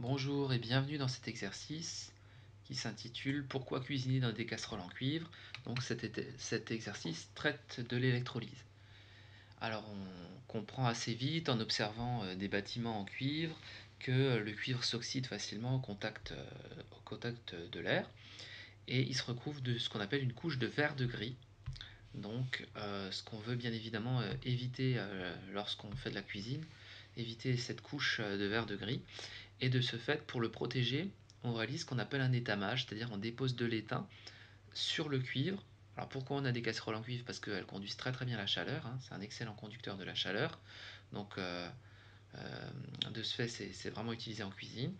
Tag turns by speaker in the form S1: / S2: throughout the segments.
S1: Bonjour et bienvenue dans cet exercice qui s'intitule Pourquoi cuisiner dans des casseroles en cuivre? Donc cet exercice traite de l'électrolyse. Alors on comprend assez vite en observant des bâtiments en cuivre que le cuivre s'oxyde facilement au contact de l'air et il se recouvre de ce qu'on appelle une couche de verre de gris. Donc ce qu'on veut bien évidemment éviter lorsqu'on fait de la cuisine, éviter cette couche de verre de gris. Et de ce fait, pour le protéger, on réalise ce qu'on appelle un étamage, c'est-à-dire on dépose de l'étain sur le cuivre. Alors pourquoi on a des casseroles en cuivre? Parce qu'elles conduisent très très bien la chaleur, hein. C'est un excellent conducteur de la chaleur. Donc de ce fait, c'est vraiment utilisé en cuisine.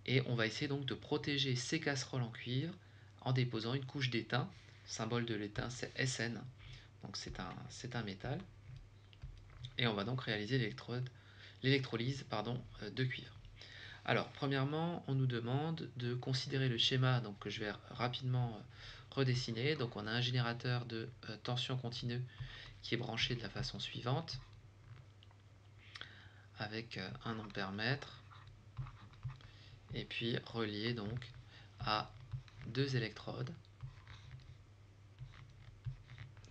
S1: Et on va essayer donc de protéger ces casseroles en cuivre en déposant une couche d'étain. Le symbole de l'étain, c'est SN. Donc c'est un métal. Et on va donc réaliser l'électrolyse de cuivre. Alors, premièrement, on nous demande de considérer le schéma donc, que je vais rapidement redessiner. Donc, on a un générateur de tension continue qui est branché de la façon suivante, avec 1 ampère-mètre, et puis relié donc à 2 électrodes.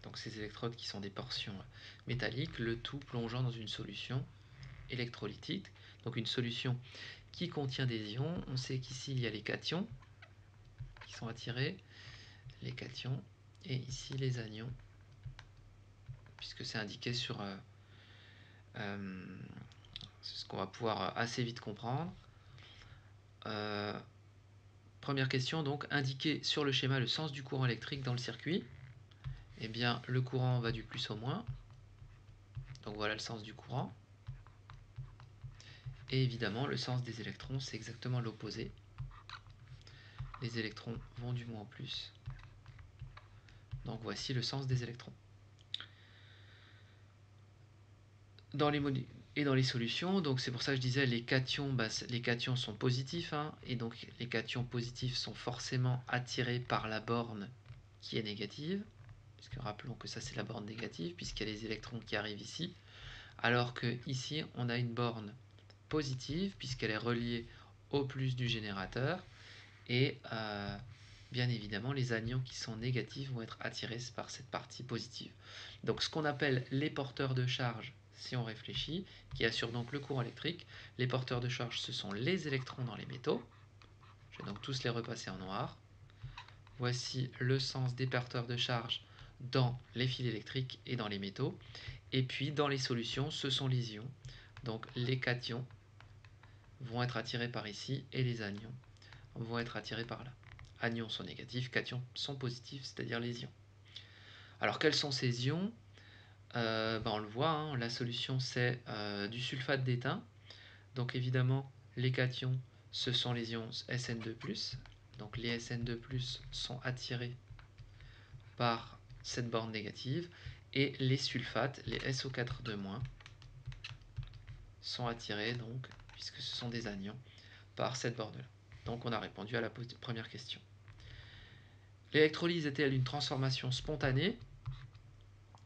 S1: Donc, ces électrodes qui sont des portions métalliques, le tout plongeant dans une solution électrolytique. Donc, une solution qui contient des ions. On sait qu'ici, il y a les cations qui sont attirés, les cations, et ici les anions, puisque c'est indiqué sur c'est ce qu'on va pouvoir assez vite comprendre. Première question, donc, indiquer sur le schéma le sens du courant électrique dans le circuit. Eh bien, le courant va du plus au moins. Donc voilà le sens du courant. Et évidemment, le sens des électrons, c'est exactement l'opposé. Les électrons vont du moins au plus. Donc voici le sens des électrons. Dans les solutions, donc c'est pour ça que je disais les cations sont positifs, hein, et donc les cations positifs sont forcément attirés par la borne qui est négative, puisque rappelons que ça c'est la borne négative, puisqu'il y a les électrons qui arrivent ici, alors que ici on a une borne positive, puisqu'elle est reliée au plus du générateur, et bien évidemment les anions qui sont négatifs vont être attirés par cette partie positive. Donc ce qu'on appelle les porteurs de charge, si on réfléchit, qui assurent donc le courant électrique, les porteurs de charge ce sont les électrons dans les métaux. Je vais donc tous les repasser en noir. Voici le sens des porteurs de charge dans les fils électriques et dans les métaux. Et puis dans les solutions, ce sont les ions. Donc les cations vont être attirés par ici et les anions vont être attirés par là. Anions sont négatifs, cations sont positifs, c'est-à-dire les ions. Alors quels sont ces ions? On le voit, hein, la solution c'est du sulfate d'étain. Donc évidemment, les cations, ce sont les ions SN2+. Donc les SN2+, sont attirés par cette borne négative. Et les sulfates, les SO4 2-, sont attirés, donc, puisque ce sont des anions, par cette borne-là. Donc on a répondu à la première question. L'électrolyse est-elle une transformation spontanée?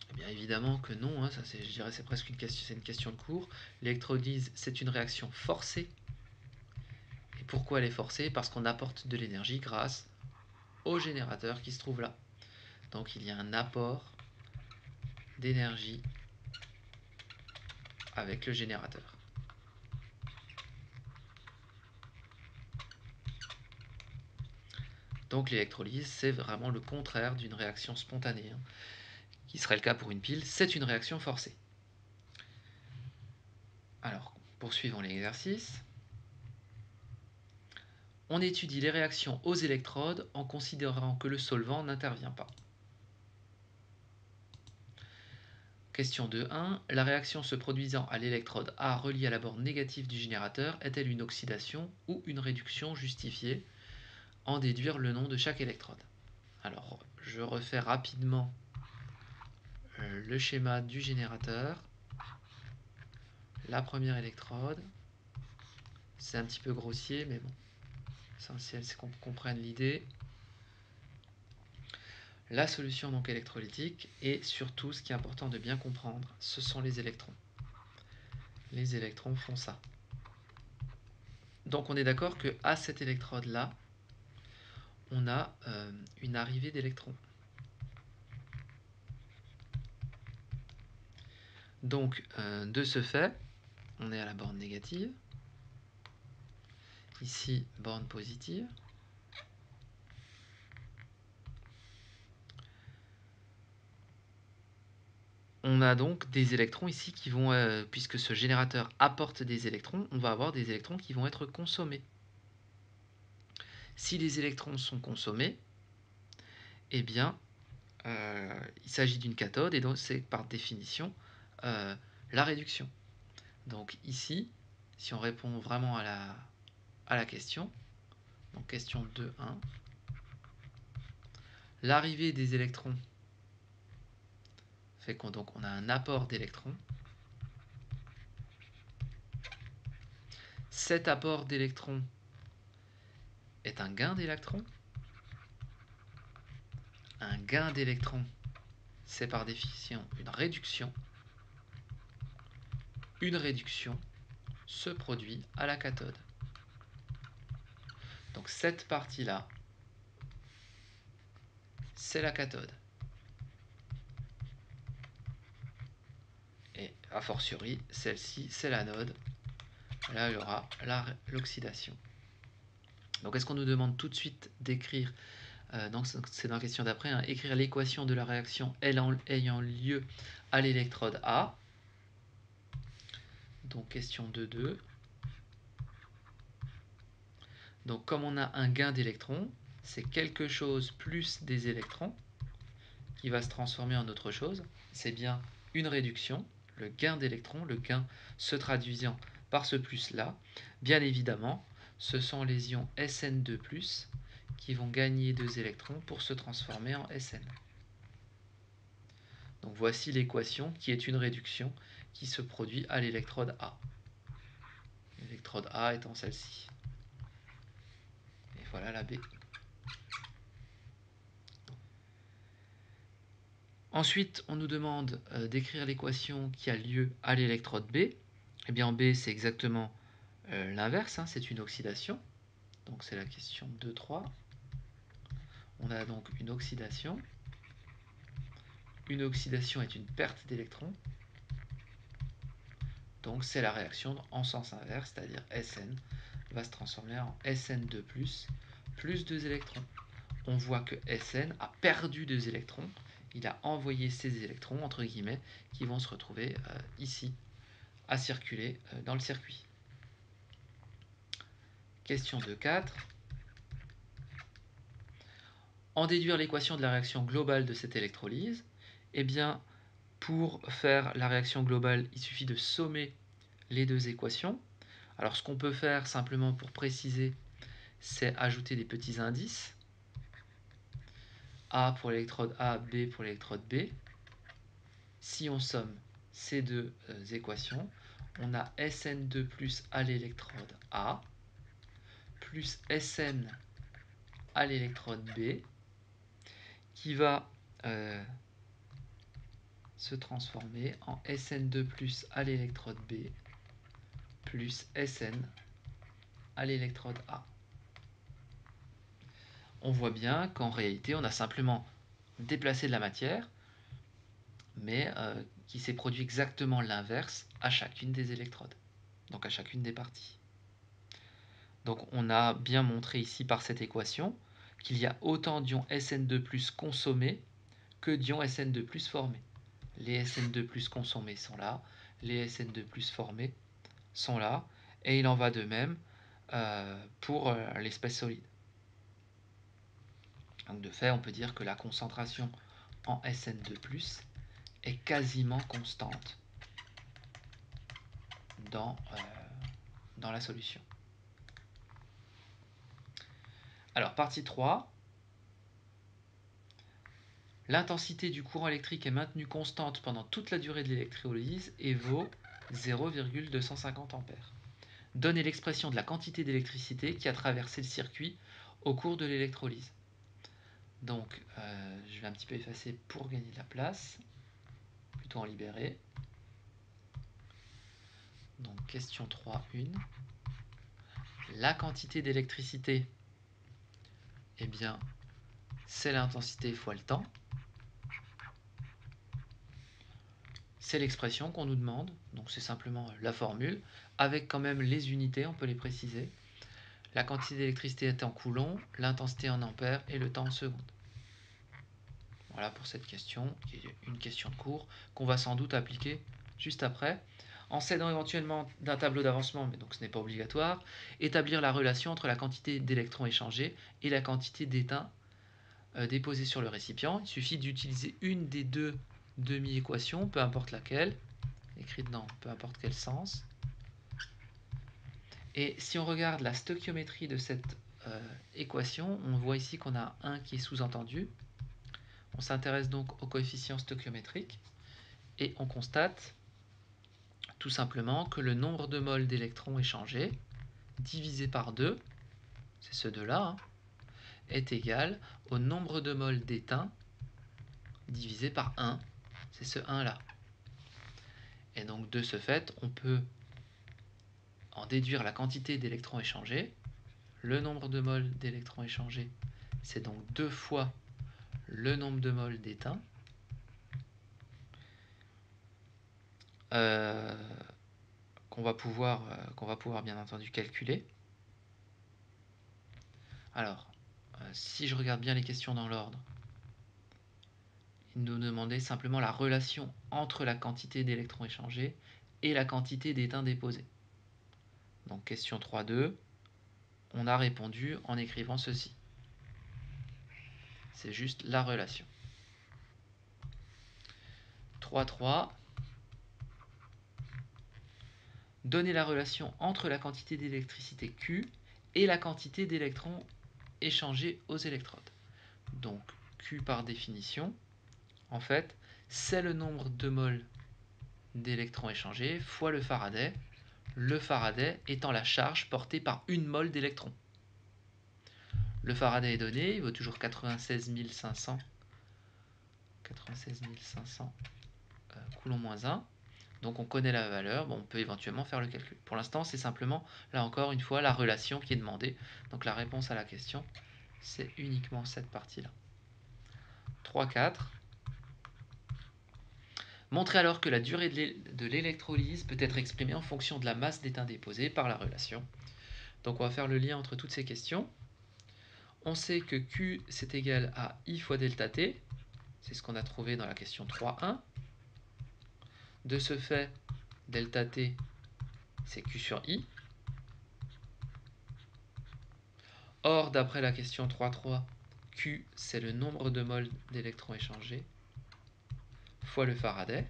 S1: Eh bien évidemment que non, hein, ça je dirais c'est presque une question de cours. L'électrolyse, c'est une réaction forcée. Et pourquoi elle est forcée? Parce qu'on apporte de l'énergie grâce au générateur qui se trouve là. Donc il y a un apport d'énergie avec le générateur. Donc l'électrolyse, c'est vraiment le contraire d'une réaction spontanée, hein, qui serait le cas pour une pile, c'est une réaction forcée. Alors, poursuivons l'exercice. On étudie les réactions aux électrodes en considérant que le solvant n'intervient pas. Question 2.1. La réaction se produisant à l'électrode A reliée à la borne négative du générateur est-elle une oxydation ou une réduction justifiée? En déduire le nom de chaque électrode. Alors, je refais rapidement le schéma du générateur. La première électrode, c'est un petit peu grossier, mais bon, l'essentiel c'est qu'on comprenne l'idée. La solution donc électrolytique, et surtout ce qui est important de bien comprendre, ce sont les électrons. Les électrons font ça. Donc on est d'accord qu'à cette électrode-là, on a une arrivée d'électrons. Donc de ce fait, on est à la borne négative. Ici, borne positive. On a donc des électrons ici qui vont, puisque ce générateur apporte des électrons, on va avoir des électrons qui vont être consommés. Si les électrons sont consommés, eh bien, il s'agit d'une cathode, et donc c'est par définition la réduction. Donc ici, si on répond vraiment à la question, donc question 2.1, l'arrivée des électrons fait qu'on a un apport d'électrons. Cet apport d'électrons est un gain d'électrons. Un gain d'électrons, c'est par définition une réduction. Une réduction se produit à la cathode. Donc cette partie-là, c'est la cathode. Et a fortiori, celle-ci, c'est l'anode. Là, il y aura l'oxydation. Donc est-ce qu'on nous demande tout de suite d'écrire, donc c'est dans la question d'après, hein, écrire l'équation de la réaction ayant lieu à l'électrode A. Donc question 2.2. Donc comme on a un gain d'électrons, c'est quelque chose plus des électrons qui va se transformer en autre chose. C'est bien une réduction, le gain d'électrons, le gain se traduisant par ce plus-là. Bien évidemment, ce sont les ions Sn2+, qui vont gagner 2 électrons pour se transformer en Sn. Donc voici l'équation qui est une réduction qui se produit à l'électrode A. L'électrode A étant celle-ci. Et voilà la B. Ensuite, on nous demande d'écrire l'équation qui a lieu à l'électrode B. Eh bien, en B, c'est exactement l'inverse, hein, c'est une oxydation. Donc, c'est la question 2.3. On a donc une oxydation. Une oxydation est une perte d'électrons. Donc, c'est la réaction en sens inverse, c'est-à-dire Sn va se transformer en Sn2+, plus 2 électrons. On voit que Sn a perdu 2 électrons. Il a envoyé ces électrons, entre guillemets, qui vont se retrouver ici, à circuler dans le circuit. Question 2.4. En déduire l'équation de la réaction globale de cette électrolyse. Eh bien, pour faire la réaction globale, il suffit de sommer les deux équations. Alors, ce qu'on peut faire simplement pour préciser, c'est ajouter des petits indices. A pour l'électrode A, B pour l'électrode B. Si on somme ces deux équations, on a Sn2+ à l'électrode A, plus Sn à l'électrode B, qui va se transformer en Sn2+ à l'électrode B, plus Sn à l'électrode A. On voit bien qu'en réalité, on a simplement déplacé de la matière, mais qui s'est produit exactement l'inverse à chacune des électrodes, donc à chacune des parties. Donc on a bien montré ici par cette équation qu'il y a autant d'ions Sn2+ consommés que d'ions Sn2+ formés. Les Sn2+ consommés sont là, les Sn2+ formés sont là, et il en va de même pour l'espèce solide. Donc de fait, on peut dire que la concentration en Sn2+ est quasiment constante dans la solution. Alors, partie 3. L'intensité du courant électrique est maintenue constante pendant toute la durée de l'électrolyse et vaut 0,250 A. Donnez l'expression de la quantité d'électricité qui a traversé le circuit au cours de l'électrolyse. Donc, je vais un petit peu effacer pour gagner de la place, plutôt en libérer. Donc, question 3.1. la quantité d'électricité, eh bien, c'est l'intensité fois le temps. C'est l'expression qu'on nous demande, donc c'est simplement la formule, avec quand même les unités, on peut les préciser. La quantité d'électricité est en coulomb, l'intensité en ampères et le temps en secondes. Voilà pour cette question, qui est une question de cours, qu'on va sans doute appliquer juste après. En s'aidant éventuellement d'un tableau d'avancement, mais donc ce n'est pas obligatoire, établir la relation entre la quantité d'électrons échangés et la quantité d'étain déposé sur le récipient. Il suffit d'utiliser une des deux demi-équations, peu importe laquelle, écrite dans peu importe quel sens. Et si on regarde la stoichiométrie de cette équation, on voit ici qu'on a un qui est sous-entendu. On s'intéresse donc au coefficient stoichiométrique et on constate tout simplement que le nombre de moles d'électrons échangés divisé par 2, c'est ce 2-là, hein, est égal au nombre de moles d'étain divisé par 1, c'est ce 1-là. Et donc de ce fait, on peut en déduire la quantité d'électrons échangés. Le nombre de moles d'électrons échangés, c'est donc 2 fois le nombre de moles d'étain. Qu'on va pouvoir bien entendu calculer. Alors, si je regarde bien les questions dans l'ordre, il nous demandait simplement la relation entre la quantité d'électrons échangés et la quantité d'étain déposé. Donc question 3.2, on a répondu en écrivant ceci. C'est juste la relation. 3.3, donner la relation entre la quantité d'électricité Q et la quantité d'électrons échangés aux électrodes. Donc Q par définition, en fait, c'est le nombre de moles d'électrons échangés fois le Faraday étant la charge portée par une mole d'électrons. Le Faraday est donné, il vaut toujours 96 500 coulomb-1. Donc on connaît la valeur, bon, on peut éventuellement faire le calcul. Pour l'instant, c'est simplement, là encore une fois, la relation qui est demandée. Donc la réponse à la question, c'est uniquement cette partie-là. 3.4. Montrer alors que la durée de l'électrolyse peut être exprimée en fonction de la masse d'étain déposé par la relation. Donc on va faire le lien entre toutes ces questions. On sait que Q c'est égal à I fois delta T. C'est ce qu'on a trouvé dans la question 3.1. De ce fait, delta T c'est Q sur I. Or, d'après la question 3.3, Q c'est le nombre de moles d'électrons échangés fois le Faraday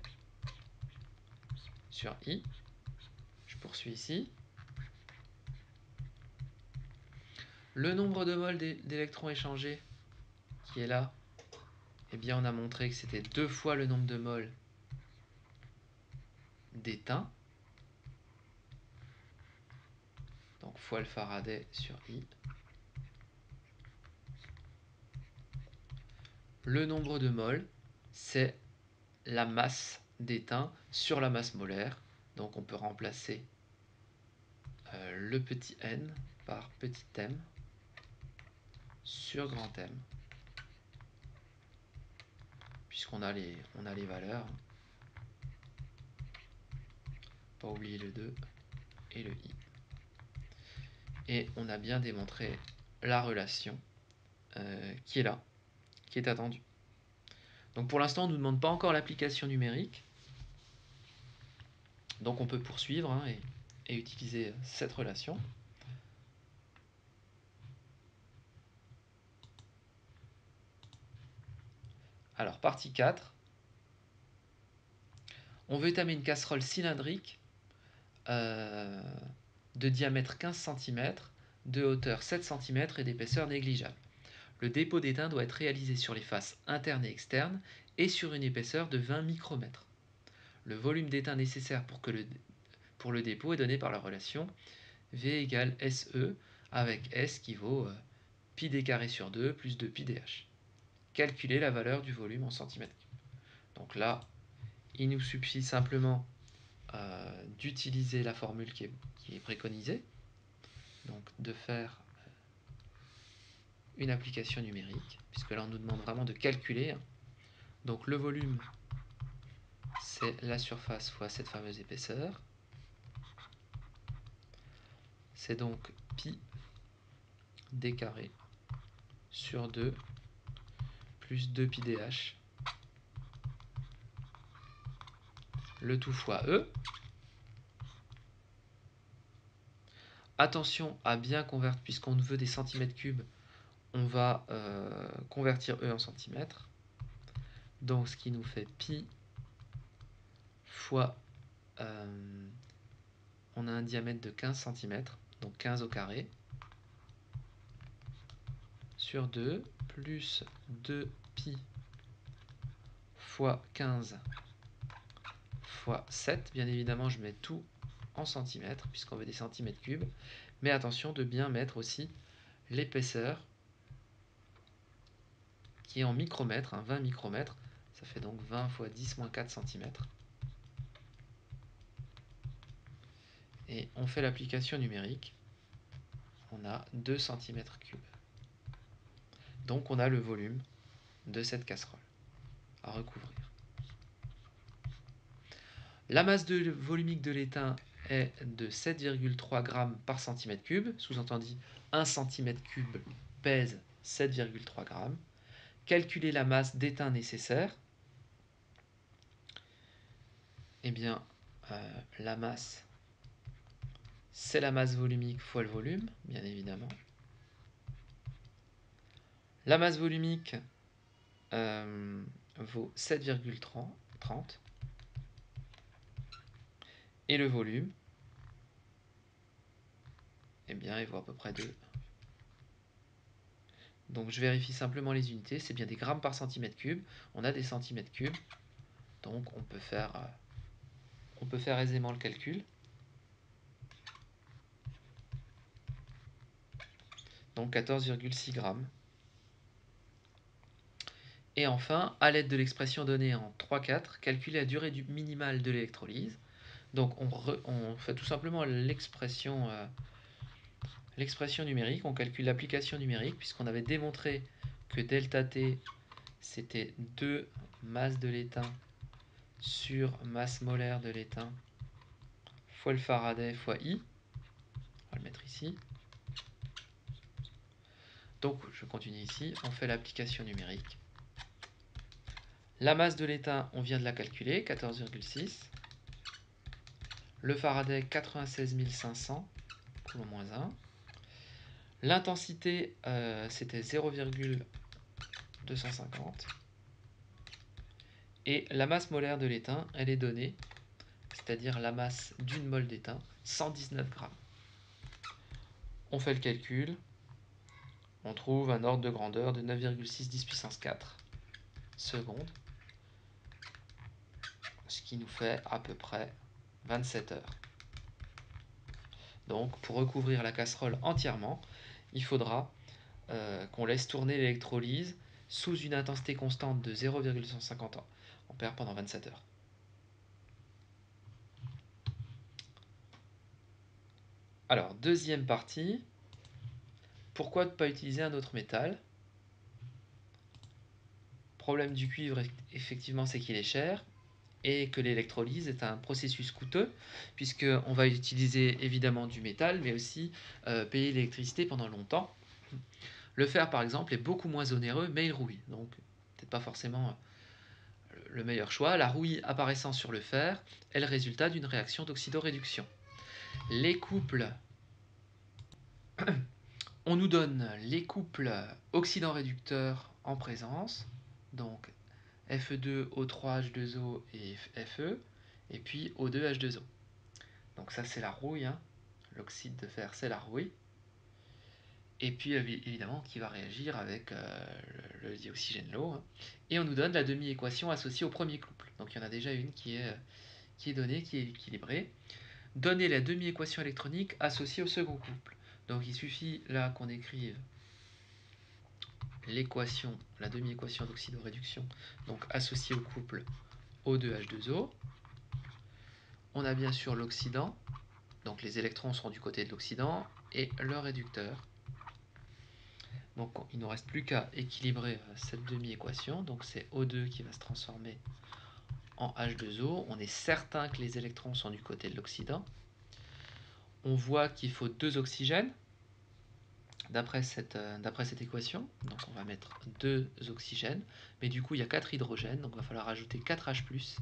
S1: sur I. Je poursuis ici. Le nombre de moles d'électrons échangés qui est là, eh bien on a montré que c'était 2 fois le nombre de moles d'étain. Donc fois le Faraday sur I. Le nombre de moles, c'est la masse d'étain sur la masse molaire. Donc on peut remplacer le petit n par petit m sur grand M. Puisqu'on a les valeurs. Pas oublier le 2 et le i. Et on a bien démontré la relation qui est là, qui est attendue. Donc pour l'instant, on ne nous demande pas encore l'application numérique. Donc on peut poursuivre hein, et utiliser cette relation. Alors, partie 4. On veut étamer une casserole cylindrique de diamètre 15 cm, de hauteur 7 cm et d'épaisseur négligeable. Le dépôt d'étain doit être réalisé sur les faces internes et externes et sur une épaisseur de 20 micromètres. Le volume d'étain nécessaire pour le dépôt est donné par la relation V égale SE avec S qui vaut pi d carré sur 2 plus 2 pi dh. Calculer la valeur du volume en centimètres cubes. Donc là, il nous suffit simplement d'utiliser la formule qui est préconisée. Donc de faire une application numérique, puisque là on nous demande vraiment de calculer. Donc le volume, c'est la surface fois cette fameuse épaisseur. C'est donc pi d carré sur 2 plus 2 pi dh, le tout fois E. Attention à bien convertir, puisqu'on veut des centimètres cubes, on va convertir E en centimètres. Donc ce qui nous fait pi fois, on a un diamètre de 15 cm, donc 15 au carré, sur 2, plus 2 pi fois 15 fois 7. Bien évidemment, je mets tout en centimètres, puisqu'on veut des centimètres cubes. Mais attention de bien mettre aussi l'épaisseur, qui est en micromètres, 20 micromètres. Ça fait donc 20 fois 10 moins 4 cm. Et on fait l'application numérique. On a 2 cm3. Donc on a le volume de cette casserole à recouvrir. La masse volumique de l'étain est de 7,3 g par centimètre cube, sous-entendu 1 cm3 pèse 7,3 g. Calculer la masse d'étain nécessaire. Eh bien, la masse, c'est la masse volumique fois le volume, bien évidemment. La masse volumique vaut 7,30 et le volume, eh bien, il vaut à peu près 2. Donc je vérifie simplement les unités, c'est bien des grammes par centimètre cube. On a des centimètres cubes, donc on peut faire aisément le calcul. Donc 14,6 grammes. Et enfin, à l'aide de l'expression donnée en 3,4, calculer la durée minimale de l'électrolyse. Donc on fait tout simplement l'expression numérique, on calcule l'application numérique, puisqu'on avait démontré que delta T, c'était 2 masses de l'étain sur masse molaire de l'étain fois le Faraday fois I. On va le mettre ici. Donc je continue ici, on fait l'application numérique. La masse de l'étain, on vient de la calculer, 14,6. Le Faraday, 96 500, coulomb moins 1. L'intensité, c'était 0,250. Et la masse molaire de l'étain, elle est donnée, c'est-à-dire la masse d'une mole d'étain, 119 grammes. On fait le calcul, on trouve un ordre de grandeur de 9,6 10 puissance 4 secondes, ce qui nous fait à peu près 27 heures. Donc pour recouvrir la casserole entièrement, il faudra qu'on laisse tourner l'électrolyse sous une intensité constante de 0,150 ampères pendant 27 heures. Alors, deuxième partie, pourquoi ne pas utiliser un autre métal? Problème du cuivre, effectivement, c'est qu'il est cher et que l'électrolyse est un processus coûteux, puisqu'on va utiliser évidemment du métal, mais aussi payer l'électricité pendant longtemps. Le fer, par exemple, est beaucoup moins onéreux, mais il rouille, donc peut-être pas forcément le meilleur choix. La rouille apparaissant sur le fer est le résultat d'une réaction d'oxydoréduction. Les couples, on nous donne les couples oxydant-réducteurs en présence, donc Fe2O3H2O et Fe, et puis O2H2O. Donc ça c'est la rouille, hein. L'oxyde de fer c'est la rouille. Et puis évidemment qui va réagir avec le dioxygène de l'eau. Hein. Et on nous donne la demi-équation associée au premier couple. Donc il y en a déjà une qui est donnée, qui est équilibrée. Donner la demi-équation électronique associée au second couple. Donc il suffit là qu'on écrive l'équation, la demi-équation d'oxydoréduction, donc associée au couple O2H2O. On a bien sûr l'oxydant, donc les électrons seront du côté de l'oxydant, et le réducteur. Donc il ne nous reste plus qu'à équilibrer cette demi-équation. Donc c'est O2 qui va se transformer en H2O. On est certain que les électrons sont du côté de l'Occident. On voit qu'il faut 2 oxygènes d'après cette équation. Donc on va mettre 2 oxygènes. Mais du coup il y a 4 hydrogènes. Donc il va falloir ajouter 4 H+.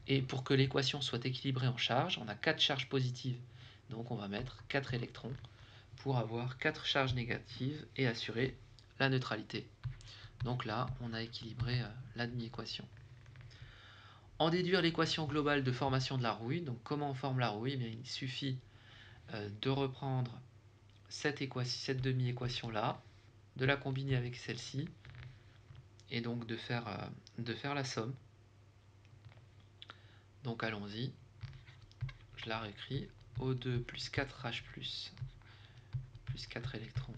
S1: Et pour que l'équation soit équilibrée en charge, on a 4 charges positives. Donc on va mettre 4 électrons pour avoir 4 charges négatives et assurer la neutralité. Donc là, on a équilibré la demi-équation. En déduire l'équation globale de formation de la rouille. Donc comment on forme la rouille? Eh bien, il suffit de reprendre cette demi-équation-là, de la combiner avec celle-ci, et donc de faire la somme. Donc allons-y, je la réécris. O2 plus 4H+, plus 4 électrons,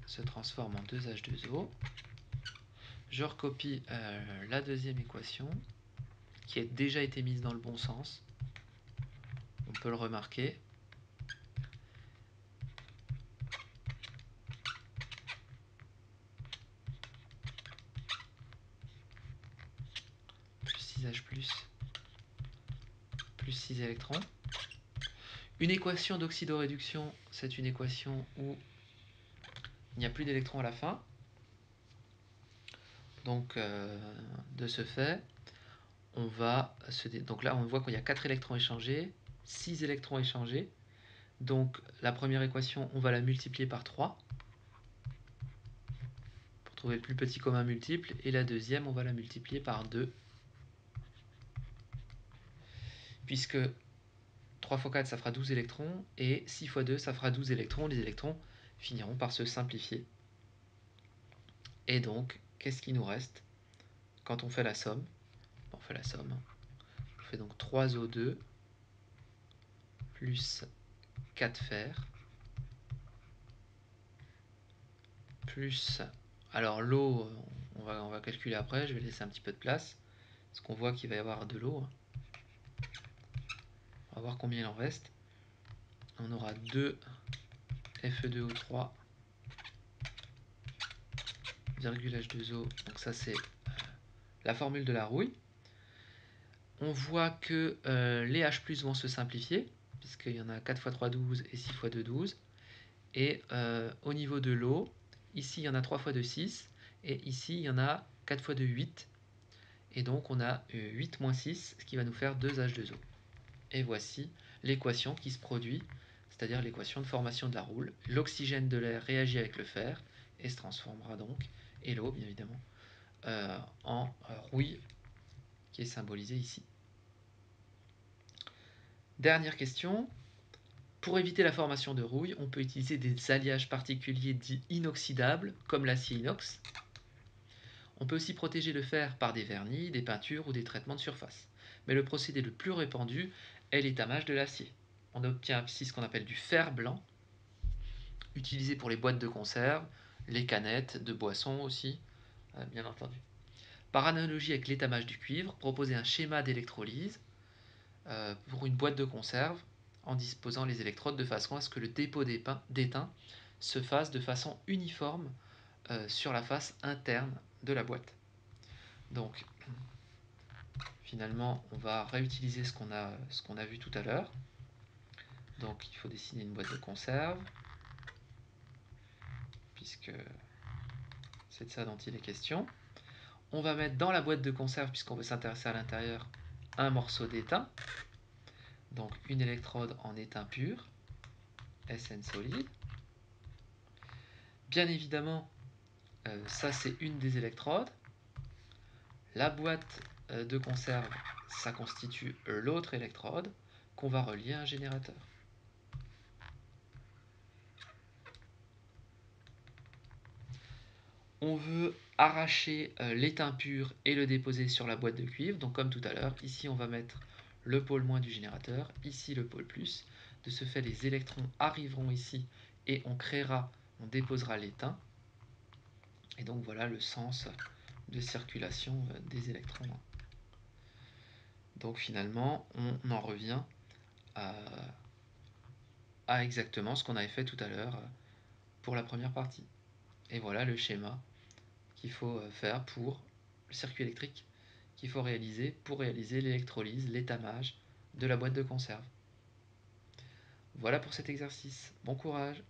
S1: se transforme en 2H2O. Je recopie la deuxième équation, qui a déjà été mise dans le bon sens. On peut le remarquer. Plus 6H+, plus 6 électrons. Une équation d'oxydoréduction, c'est une équation où il n'y a plus d'électrons à la fin. Donc, de ce fait, donc là, on voit qu'il y a 4 électrons échangés, 6 électrons échangés. Donc, la première équation, on va la multiplier par 3 pour trouver le plus petit commun multiple. Et la deuxième, on va la multiplier par 2. Puisque 3 x 4, ça fera 12 électrons. Et 6 x 2, ça fera 12 électrons. Les électrons finiront par se simplifier. Et donc, qu'est-ce qui nous reste quand on fait la somme? On fait la somme. On fait donc 3O2 plus 4 fer plus... Alors l'eau, on va calculer après, je vais laisser un petit peu de place, parce qu'on voit qu'il va y avoir de l'eau. On va voir combien il en reste. On aura 2 Fe2O3, virgule H2O, donc ça c'est la formule de la rouille. On voit que les H+ vont se simplifier, puisqu'il y en a 4 x 3, 12 et 6 x 2, 12. Et au niveau de l'eau, ici il y en a 3 x 2, 6, et ici il y en a 4 x 2, 8. Et donc on a 8 moins 6, ce qui va nous faire 2H2O. Et voici l'équation qui se produit, c'est-à-dire l'équation de formation de la rouille. L'oxygène de l'air réagit avec le fer et se transformera donc, et l'eau bien évidemment, en rouille qui est symbolisée ici. Dernière question. Pour éviter la formation de rouille, on peut utiliser des alliages particuliers dits inoxydables, comme l'acier inox. On peut aussi protéger le fer par des vernis, des peintures ou des traitements de surface. Mais le procédé le plus répandu est l'étamage de l'acier. On obtient ici ce qu'on appelle du fer blanc, utilisé pour les boîtes de conserve, les canettes de boissons aussi, bien entendu. Par analogie avec l'étamage du cuivre, proposer un schéma d'électrolyse pour une boîte de conserve en disposant les électrodes de façon à ce que le dépôt d'étain se fasse de façon uniforme sur la face interne de la boîte. Donc, finalement, on va réutiliser ce qu'on a vu tout à l'heure. Donc, il faut dessiner une boîte de conserve, puisque c'est de ça dont il est question. On va mettre dans la boîte de conserve, puisqu'on veut s'intéresser à l'intérieur, un morceau d'étain. Donc, une électrode en étain pur, SN solide. Bien évidemment, ça c'est une des électrodes. La boîte de conserve, ça constitue l'autre électrode qu'on va relier à un générateur. On veut arracher l'étain pur et le déposer sur la boîte de cuivre. Donc comme tout à l'heure, ici on va mettre le pôle moins du générateur, ici le pôle plus. De ce fait, les électrons arriveront ici et on déposera l'étain. Et donc voilà le sens de circulation des électrons. Donc finalement, on en revient à exactement ce qu'on avait fait tout à l'heure pour la première partie. Et voilà le schéma qu'il faut faire pour le circuit électrique qu'il faut réaliser pour réaliser l'électrolyse, l'étamage de la boîte de conserve. Voilà pour cet exercice. Bon courage!